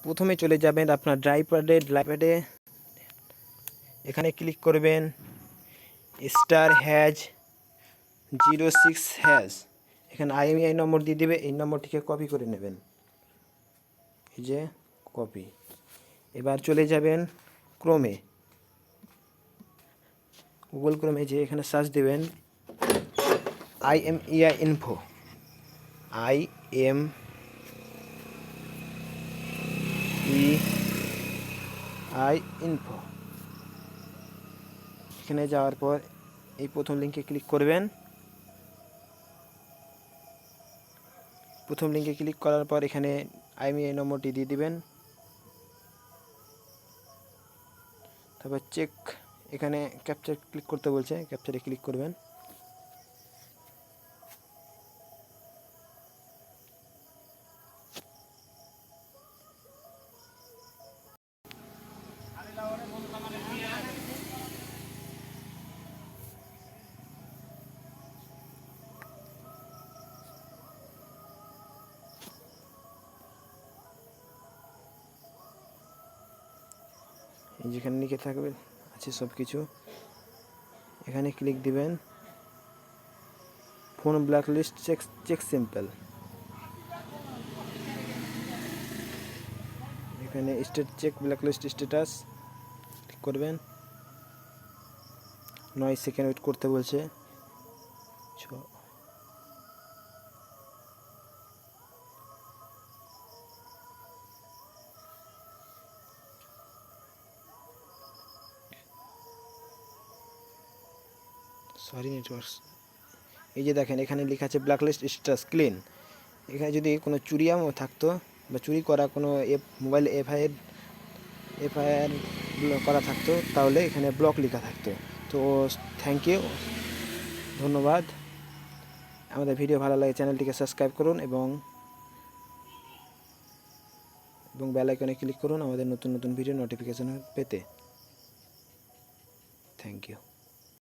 প্রথমে চলে যাবেন আপনার ড্রাইপ্যাডে এখানে ক্লিক করবেন *##06# এখানে IMEI নম্বর দিয়ে দেবে। এই নম্বরটিকে কপি করে নেবেন, এই যে কপি। এবার চলে যাবেন গুগল ক্রোমে, যে এখানে সার্চ দেবেন IMEI ইনফো, IMEI ইনফো। এখানে যাওয়ার পর এই প্রথম লিঙ্কে ক্লিক করবেন। প্রথম লিঙ্কে ক্লিক করার পর এখানে IMEI নম্বরটি দিয়ে দিবেন। তারপর চেক, এখানে ক্যাপচার ক্লিক করতে বলছে, ক্যাপচারে ক্লিক করবেন। যেখানে লিখে থাকবে আছে সব কিছু, এখানে ক্লিক দিবেন। ফোন ব্ল্যাকলিস্ট চেক সিম্পল, এখানে চেক ব্ল্যাকলিস্ট স্ট্যাটাস ক্লিক করবেন। 9 সেকেন্ড ওয়েট করতে বলছে। Sorry networks. এই যে দেখেন এখানে লেখা আছে ব্ল্যাকলিস্ট স্ট্যাটাস ক্লিন। এখানে যদি কোনো চুরিয়ামও থাকতো বা চুরি করা কোনো মোবাইল এফআইআর করা থাকতো, তাহলে এখানে ব্লক লেখা থাকতো। তো থ্যাংক ইউ, ধন্যবাদ। আমাদের ভিডিও ভালো লাগে চ্যানেলটিকে সাবস্ক্রাইব করুন এবং বেল আইকনে ক্লিক করুন আমাদের নতুন নতুন ভিডিও নোটিফিকেশন পেতে। Thank you.